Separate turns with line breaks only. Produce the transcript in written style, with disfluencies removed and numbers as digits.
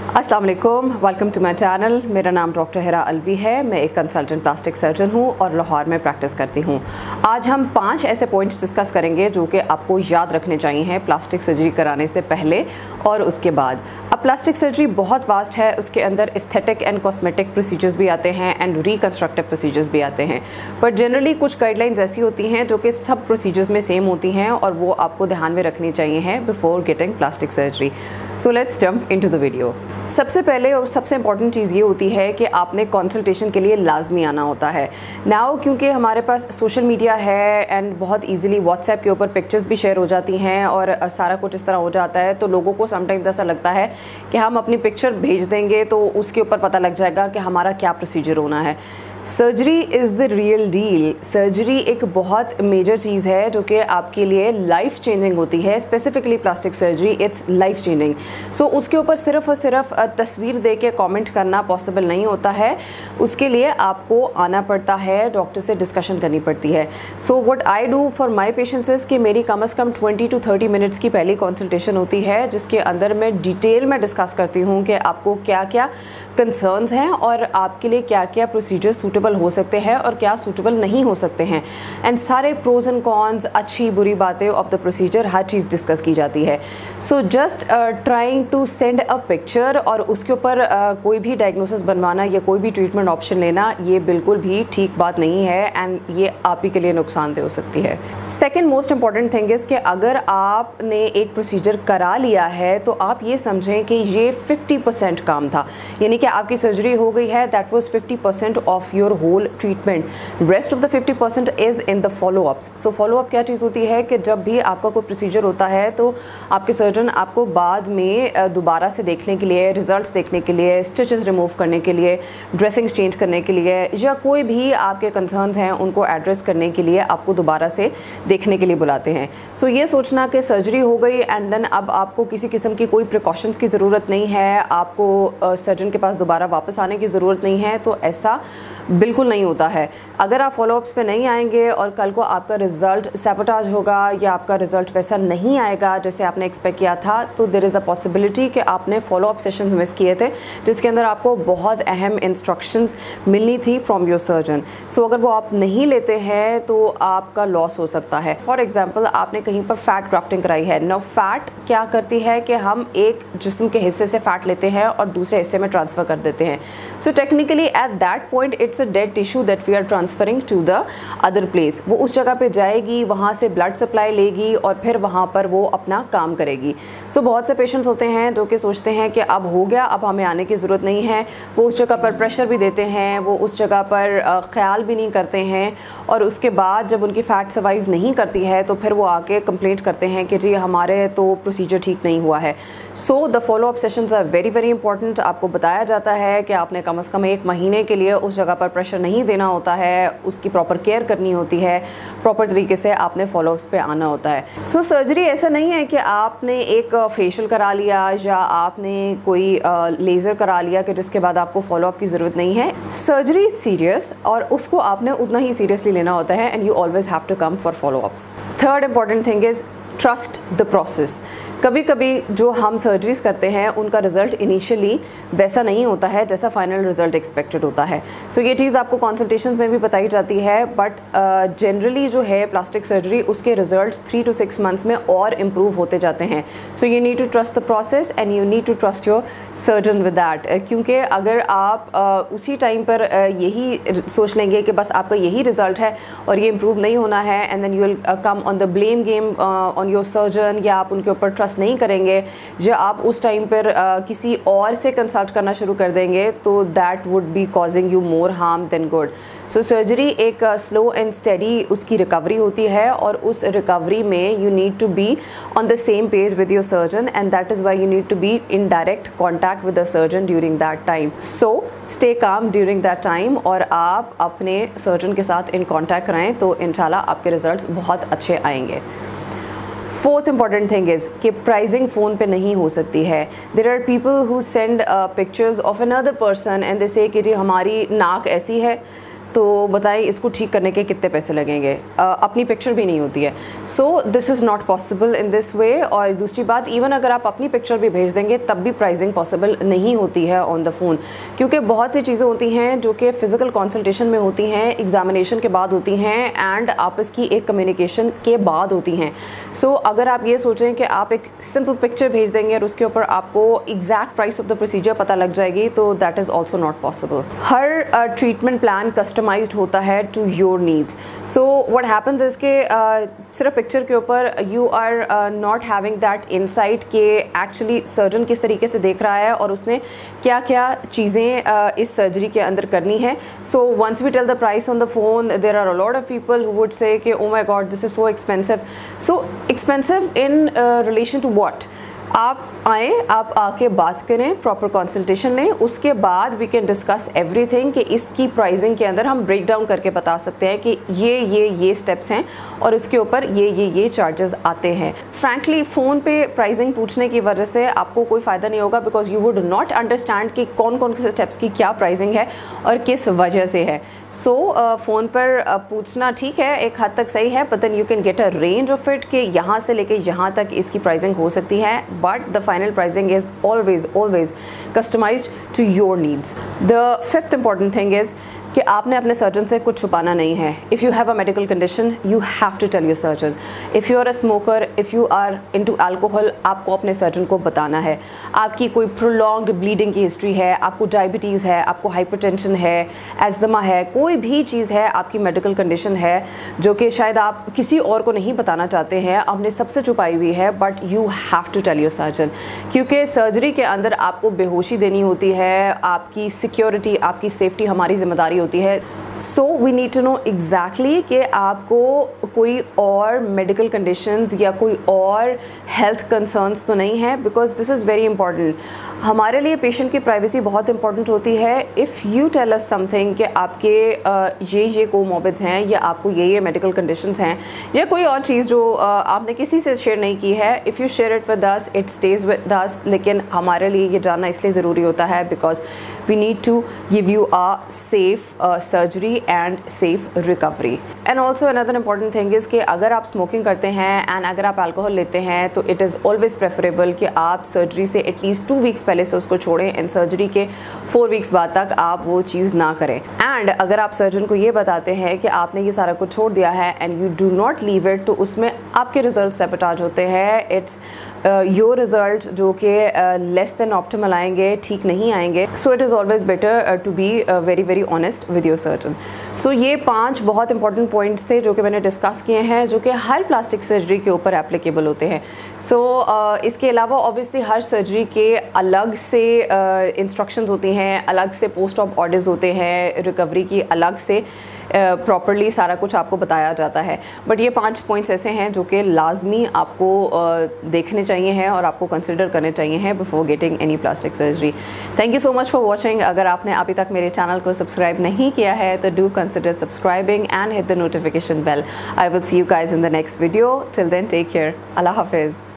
अस्सलाम वालेकुम, welcome to my channel. मेरा नाम डॉक्टर हिरा अलवी है। मैं एक कंसल्टेंट प्लास्टिक सर्जन हूँ और लाहौर में प्रैक्टिस करती हूँ। आज हम 5 ऐसे पॉइंट्स डिस्कस करेंगे जो कि आपको याद रखने चाहिए प्लास्टिक सर्जरी कराने से पहले और उसके बाद। अब प्लास्टिक सर्जरी बहुत वास्ट है, उसके अंदर एस्थेटिक एंड कॉस्मेटिक प्रोसीजर्स भी आते हैं एंड रिकन्स्ट्रक्टिव प्रोसीजर्स भी आते हैं, बट जनरली कुछ गाइडलाइंस ऐसी होती हैं जो कि सब प्रोसीजर्स में सेम होती हैं और वो आपको ध्यान में रखनी चाहिए हैं before getting plastic surgery. So let's jump into the video. सबसे पहले और सबसे इम्पॉर्टेंट चीज़ ये होती है कि आपने कंसल्टेशन के लिए लाजमी आना होता है। नाउ क्योंकि हमारे पास सोशल मीडिया है एंड बहुत इजीली व्हाट्सएप के ऊपर पिक्चर्स भी शेयर हो जाती हैं और सारा कुछ इस तरह हो जाता है, तो लोगों को समटाइम्स ऐसा लगता है कि हम अपनी पिक्चर भेज देंगे तो उसके ऊपर पता लग जाएगा कि हमारा क्या प्रोसीजर होना है। Surgery is the real deal. Surgery एक बहुत मेजर चीज़ है जो कि आपके लिए लाइफ चेंजिंग होती है। Specifically plastic surgery it's life changing. So उसके ऊपर सिर्फ और सिर्फ तस्वीर दे के कॉमेंट करना पॉसिबल नहीं होता है, उसके लिए आपको आना पड़ता है, डॉक्टर से डिस्कशन करनी पड़ती है। So what I do for my patients is कि मेरी कम से कम 20 to 30 मिनट्स की पहली कंसल्टेशन होती है, जिसके अंदर मैं डिटेल में डिस्कस करती हूँ कि आपको क्या क्या कंसर्न्स हैं और आपके लिए क्या क्या प्रोसीजर सूटेबल हो सकते हैं और क्या सूटेबल नहीं हो सकते हैं, एंड सारे प्रोज एंड कॉन्स, अच्छी बुरी बातें ऑफ द प्रोसीजर, हर चीज़ डिस्कस की जाती है। So just trying to send a picture और उसके ऊपर कोई भी डायग्नोसिस बनवाना या कोई भी ट्रीटमेंट ऑप्शन लेना, ये बिल्कुल भी ठीक बात नहीं है एंड ये आप ही के लिए नुकसानदेह हो सकती है। Second most important thing is कि अगर आपने एक प्रोसीजर करा लिया है तो आप ये समझें कि ये 50% काम था, यानी कि आपकी सर्जरी हो गई है, that was 50% of your whole treatment. Rest of the 50% is in the follow ups. So follow up क्या चीज़ होती है कि जब भी आपका कोई प्रोसीजर होता है तो आपके सर्जन आपको बाद में दोबारा से देखने के लिए, रिजल्ट्स देखने के लिए, स्टिचेस रिमूव करने के लिए, ड्रेसिंग्स चेंज करने के लिए या कोई भी आपके कंसर्न्स हैं उनको एड्रेस करने के लिए आपको दोबारा से देखने के लिए बुलाते हैं। सो ये सोचना कि सर्जरी हो गई एंड देन अब आपको किसी किस्म की कोई प्रिकॉशंस की ज़रूरत नहीं है, आपको सर्जन के पास दोबारा वापस आने की ज़रूरत नहीं है, तो ऐसा बिल्कुल नहीं होता है। अगर आप फॉलोअप्स पे नहीं आएंगे और कल को आपका रिज़ल्ट सैबोटाज होगा या आपका रिज़ल्ट वैसा नहीं आएगा जैसे आपने एक्सपेक्ट किया था, तो देयर इज़ अ पॉसिबिलिटी कि आपने फॉलोअप सेशंस मिस किए थे जिसके अंदर आपको बहुत अहम इंस्ट्रक्शंस मिलनी थी फ्रॉम योर सर्जन। सो अगर वो आप नहीं लेते हैं तो आपका लॉस हो सकता है। फॉर एग्जाम्पल, आपने कहीं पर फैट ग्राफ्टिंग कराई है। नाउ फैट क्या करती है कि हम एक जिस्म के हिस्से से फैट लेते हैं और दूसरे हिस्से में ट्रांसफ़र कर देते हैं। So technically at that point it's a dead tissue that we are transferring to the other place. वो उस जगह पे जाएगी, वहाँ से ब्लड सप्लाई लेगी और फिर वहाँ पर वो अपना काम करेगी। सो बहुत से पेशेंट्स होते हैं जो कि सोचते हैं कि अब हो गया, अब हमें आने की ज़रूरत नहीं है। वो उस जगह पर प्रेशर भी देते हैं, वो उस जगह पर ख्याल भी नहीं करते हैं और उसके बाद जब उनकी फ़ैट सर्वाइव नहीं करती है तो फिर वो आके कंप्लेंट करते हैं कि जी हमारे तो प्रोसीजर ठीक नहीं हुआ है। So the follow up sessions are very very important. आपको बताया जाता है कि आपने कम से कम 1 महीने के लिए उस जगह पर प्रेशर नहीं देना होता है, उसकी प्रॉपर केयर करनी होती है, प्रॉपर तरीके से आपने फॉलोअप्स पे आना होता है। सो सर्जरी ऐसा नहीं है कि आपने एक फेशियल करा लिया या आपने कोई लेज़र करा लिया कि जिसके बाद आपको फॉलोअप की ज़रूरत नहीं है। सर्जरी सीरियस और उसको आपने उतना ही सीरियसली लेना होता है and you always have to come for follow ups. Third important thing is trust the process. कभी कभी जो हम सर्जरीज करते हैं उनका रिज़ल्ट इनिशियली वैसा नहीं होता है जैसा फाइनल रिज़ल्ट एक्सपेक्टेड होता है। सो ये चीज़ आपको कंसल्टेशंस में भी बताई जाती है, बट जनरली जो है प्लास्टिक सर्जरी उसके रिज़ल्ट्स 3 to 6 मंथ्स में और इम्प्रूव होते जाते हैं। So you need to trust the process and you need to trust your surgeon with that, क्योंकि अगर आप उसी टाइम पर यही सोच लेंगे कि बस आपका यही रिज़ल्ट है और ये इम्प्रूव नहीं होना है and then you will come on the blame game on your surgeon, या आप उनके ऊपर ट्रस्ट नहीं करेंगे, जो आप उस टाइम पर किसी और से कंसल्ट करना शुरू कर देंगे, तो that would be causing you more harm than good. So surgery एक स्लो एंड स्टेडी उसकी रिकवरी होती है और उस रिकवरी में you need to be on the same page with your surgeon and that is why you need to be in direct contact with the surgeon during that time. So stay calm during that time और आप अपने surgeon के साथ in contact रहें तो इंशाल्लाह आपके results बहुत अच्छे आएंगे। फोर्थ इंपॉर्टेंट थिंग इज़ कि प्राइसिंग फ़ोन पे नहीं हो सकती है। There are people who send pictures of another person and they say कि जी हमारी नाक ऐसी है तो बताएं इसको ठीक करने के कितने पैसे लगेंगे, अपनी पिक्चर भी नहीं होती है। So this is not possible in this way. और दूसरी बात, इवन अगर आप अपनी पिक्चर भी भेज देंगे तब भी प्राइसिंग पॉसिबल नहीं होती है ऑन द फ़ोन, क्योंकि बहुत सी चीज़ें होती हैं जो कि फ़िज़िकल कंसल्टेशन में होती हैं, एग्जामिनेशन के बाद होती हैं एंड आपस की एक कम्युनिकेशन के बाद होती हैं। सो अगर आप ये सोचें कि आप एक सिंपल पिक्चर भेज देंगे और उसके ऊपर आपको exact price of the procedure पता लग जाएगी, तो that is also not possible. हर ट्रीटमेंट प्लान कस्टमाइज्ड होता है to your needs. So what happens is के सिर्फ पिक्चर के ऊपर you are not having that insight कि एक्चुअली सर्जन किस तरीके से देख रहा है और उसने क्या क्या चीज़ें इस सर्जरी के अंदर करनी है। So once we tell the price on the phone, there are a lot of people who would say कि oh my god this is so expensive. So expensive in relation to what? आप आएँ, आप आके बात करें, proper consultation लें, उसके बाद वी कैन डिस्कस एवरीथिंग कि इसकी प्राइसिंग के अंदर हम ब्रेक डाउन करके बता सकते हैं कि ये स्टेप्स हैं और उसके ऊपर ये चार्जेस आते हैं। फ्रैंकली फ़ोन पे प्राइसिंग पूछने की वजह से आपको कोई फ़ायदा नहीं होगा, because you would not understand कि कौन कौन से स्टेप्स की क्या प्राइसिंग है और किस वजह से है। सो फ़ोन पर पूछना ठीक है, एक हद तक सही है, but then you can get a range of it कि यहाँ से लेके यहाँ तक इसकी प्राइसिंग हो सकती है, but the final pricing is always customized to your needs. The fifth important thing is कि आपने अपने सर्जन से कुछ छुपाना नहीं है। If you have a medical condition you have to tell your surgeon. If you are a smoker, if you are into alcohol, आपको अपने सर्जन को बताना है। आपकी कोई प्रोलॉन्ग्ड ब्लीडिंग की हिस्ट्री है, आपको डायबिटीज़ है, आपको हाइपरटेंशन है, एस्थमा है, कोई भी चीज़ है, आपकी मेडिकल कंडीशन है जो कि शायद आप किसी और को नहीं बताना चाहते हैं, आपने सबसे छुपाई हुई है, but you have to tell your surgeon, क्योंकि सर्जरी के अंदर आपको बेहोशी देनी होती है, आपकी सिक्योरिटी, आपकी सेफ्टी हमारी जिम्मेदारी होती है। So we need to know exactly कि आपको कोई और मेडिकल कंडीशंस या कोई और हेल्थ कंसर्न्स तो नहीं है, because this is very important. हमारे लिए पेशेंट की प्राइवेसी बहुत इंपॉर्टेंट होती है। If you tell us something कि आपके ये कोमॉर्बिड्स हैं या आपको ये मेडिकल कंडीशंस हैं या कोई और चीज़ जो आपने किसी से शेयर नहीं की है, if you share it with us, it stays with us. लेकिन हमारे लिए ये जानना इसलिए ज़रूरी होता है because we need to give you a safe surgery and safe recovery. And also another important thing is कि अगर आप स्मोकिंग करते हैं एंड अगर आप अल्कोहल लेते हैं तो इट इज़ ऑलवेज प्रेफरेबल कि आप सर्जरी से एटलीस्ट 2 वीक्स पहले से उसको छोड़ें एंड सर्जरी के 4 वीक्स बाद तक आप वो चीज़ ना करें। एंड अगर आप सर्जन को ये बताते हैं कि आपने ये सारा कुछ छोड़ दिया है and you do not leave it, तो उसमें आपके रिजल्ट सैबोटाज होते हैं। इट्स योर रिजल्ट जो कि लेस देन ऑप्टिमल आएंगे, ठीक नहीं आएंगे। So it is always better to be very honest with your surgeon. So ये 5 बहुत इंपॉर्टेंट पॉइंट्स थे जो कि मैंने डिस्कस किए हैं, जो कि हर प्लास्टिक सर्जरी के ऊपर एप्लीकेबल होते हैं। सो इसके अलावा ऑब्वियसली हर सर्जरी के अलग से इंस्ट्रक्शंस होती हैं, अलग से पोस्ट ऑप ऑर्डर्स होते हैं, रिकवरी की अलग से प्रॉपरली सारा कुछ आपको बताया जाता है। बट ये 5 पॉइंट्स ऐसे हैं जो कि लाजमी आपको देखने चाहिए हैं और आपको कंसिडर करने चाहिए हैं before getting any plastic surgery. Thank you so much for watching. अगर आपने अभी तक मेरे चैनल को सब्सक्राइब नहीं किया है तो do consider subscribing and hit the notification bell. I will see you guys in the next video. Till then take care. अल्लाह हाफिज़।